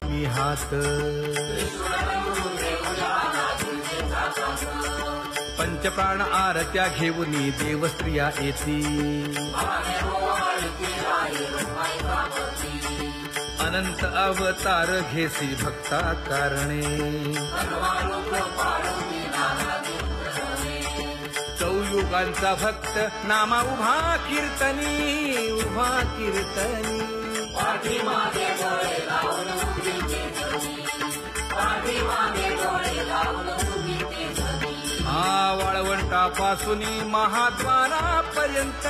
मी हात पंचप्राण आरत्या घेऊनी देवस्त्रिया येती अनंत अवतार घेसी भक्ता कारणे चौयुगांचा भक्त नामा उभा कीर्तनी वाळवंटापासून महाद्वारापर्यंत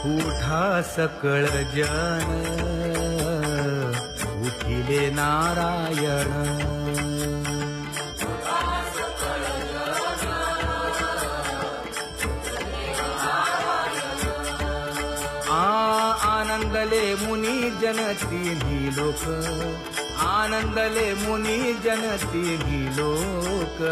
उठा सकळ जन उठिले नारायण आनंदले मुनी जन तिन्ही लोक आनंदले मुनी जन तिन्ही लोक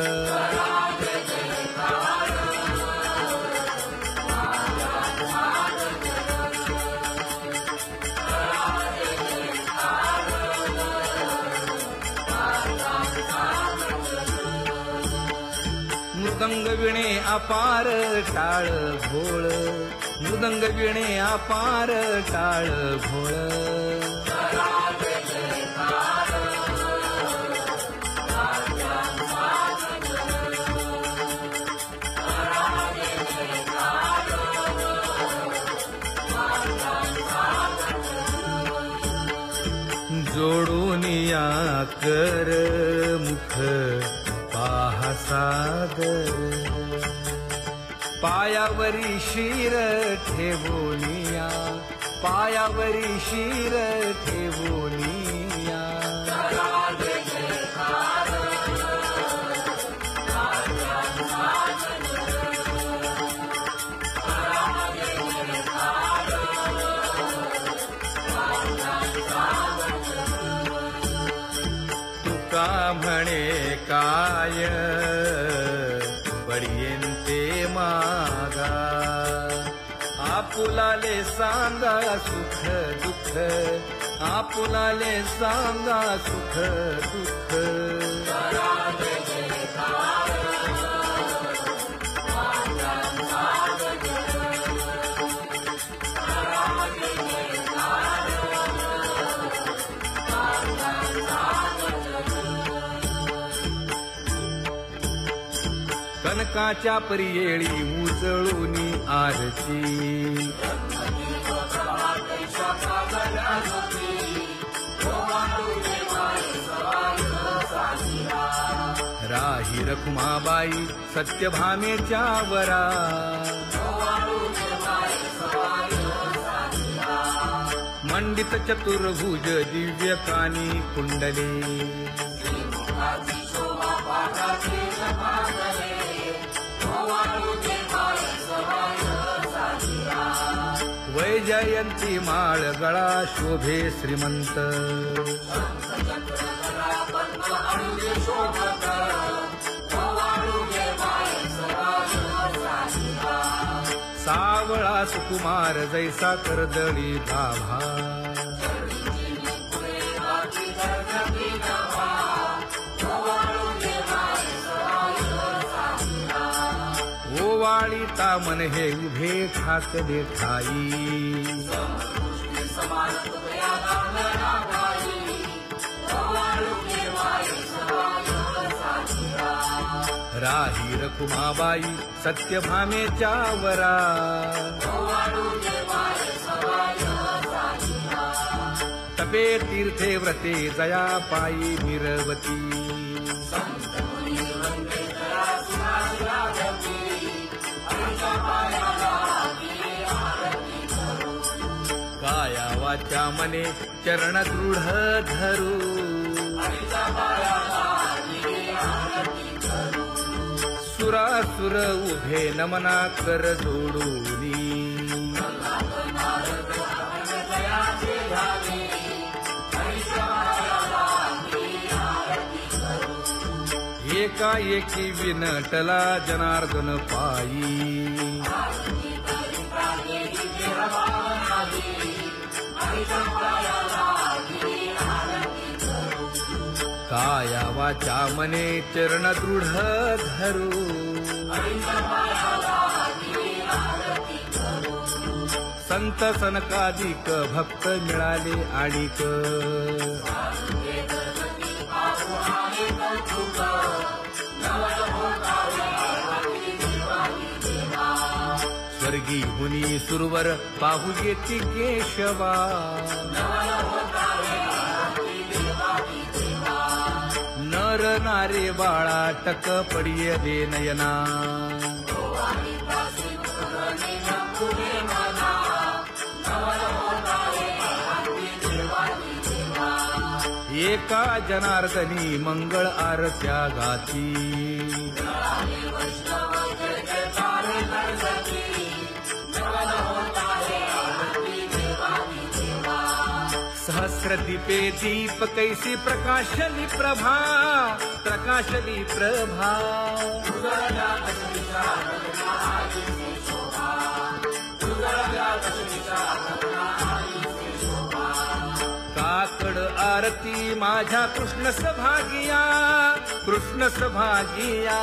मृदंग विणे अपार टाळ भोळ मृदंग विणे अपार टाळ भोळ जोडून या कर मुख पाहा सागर पायावरी शिर ठेवोनिया पायावरी शिर ठेवोनिया तुका म्हणे काय पडियेंते मागा आपुलाले सांगा सुख दुःख आपुलाले सांगा सुख दुःख कनकाच्या परियेळी उजळूनी आरती राही रखुमाबाई सत्यभामेच्या वरा मंडित चतुर्भुज दिव्य कानी कुंडले वैजयंती माळ गळा शोभे श्रीमंत सावळा सुकुमार जैसा कर्दळी गाभा ओवाळी तामन हे उभे ठाकले ठाई राही रखुमाबाई सत्यभामेच्या वरा तपे तीर्थे व्रते जया पायी मिरवती काया वाचा मने चरण दृढ धरू सुरासुर उभे नमना कर जोडूनी एकाएकी विनटला जनार्दन पायी काया वाचा मने चरण दृढ धरू संत सनकादिक भक्त मिळाले आणिक स्वर्गी हुनी सुरवर पाहू येती केशवा नर नारे बाळा टक पडिये दे नयना एका जनार्दनी मंगळ आरत्या गाती सहस्र दीपे दीप कैसी प्रकाशली प्रभा प्रकाशली प्रभा काकड आरती माझ्या कृष्ण सभागिया कृष्ण सभागिया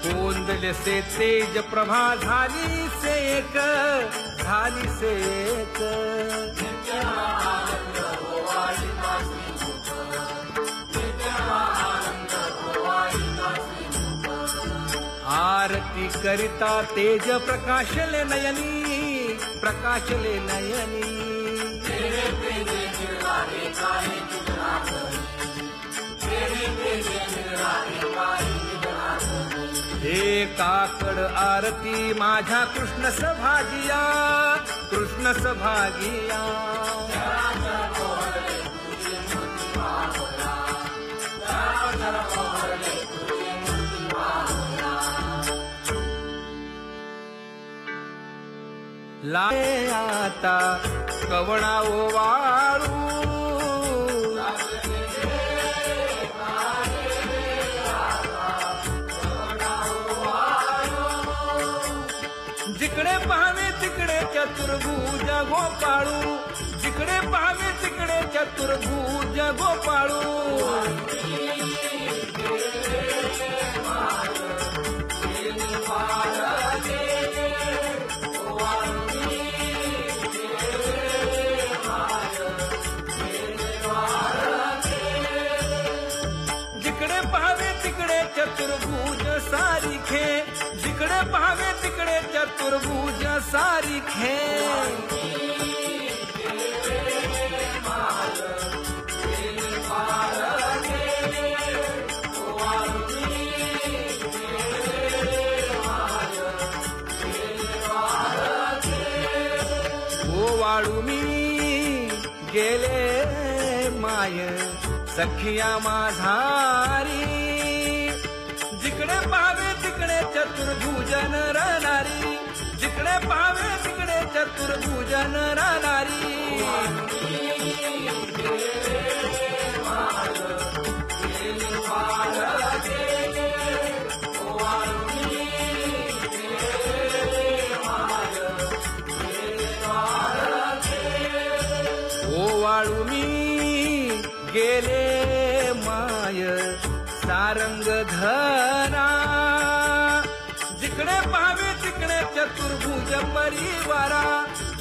कोंदले से तेज प्रभा झाली से एक झाली से एक आरती करिता तेज प्रकाशले नयनी प्रकाशले नयनी हे काकड आरती माझ्या कृष्ण सभागिया कृष्ण सभागिया लाये आता कवणा ओवाळू जिकडे पाहावे तिकडे चतुर्भुज गोपाळू जिकडे पाहावे तिकडे चतुर्भुज गोपाळू जिकडे पाहावे तिकडे चतुर्भुज सारिखे जिकडे पाहावे तिकडे चतुर्भुज सारिखे ओवाळू मी गेले माय सखिया माझारी जिकडे पाहावे तिकडे चतुर्भुज नरनारी जिकडे पाहावे तिकडे चतुर्भुज नरनारी ओवाळू मी गेले माय सारंग धना जिकडे पाहावे तिकडे चतुर्भुज परिवारा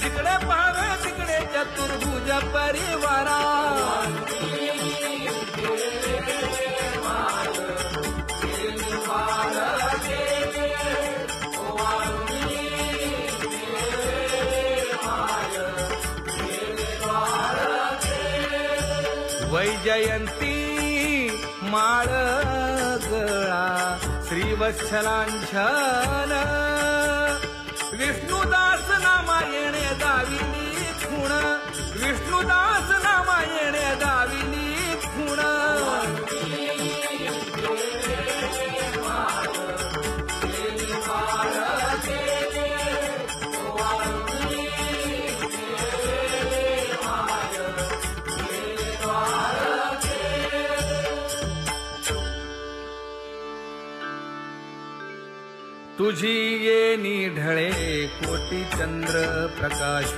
जिकडे पाहावे तिकडे चतुर्भुज परिवारा वैजयंती माळ गळा श्रीवत्सलांछन विष्णुदास नामायणे दाविली खूण विष्णुदास नामायणे दाविली खूण तुझी येणी ढळे कोटी चंद्र प्रकाश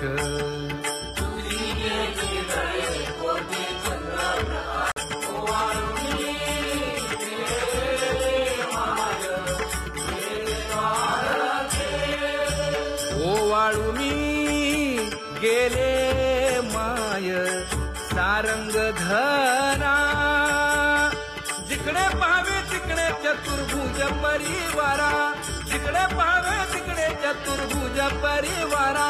ओवाळूनी गेले माय सारंग धना जिकडे पाहावे तिकडे चतुर्भुज परिवारा जिकडे पाहावे तिकडे चतुर्भुज परिवारा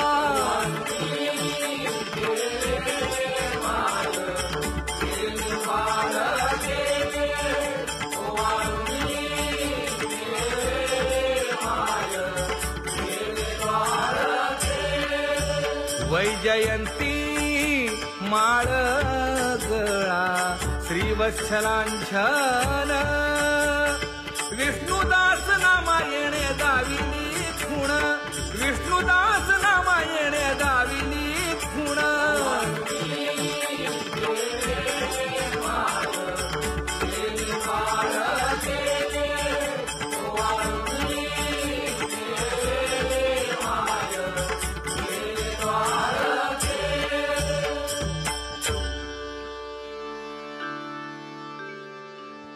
वैजयंती माळ गळा श्रीवत्सलांछन विष्णुदास नामायणे दाविनी खूण विष्णुदास नामायणे दाविनी खूण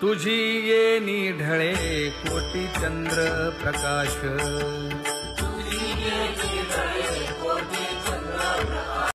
तुझी येणी ढळे कोटी चंद्र प्रकाश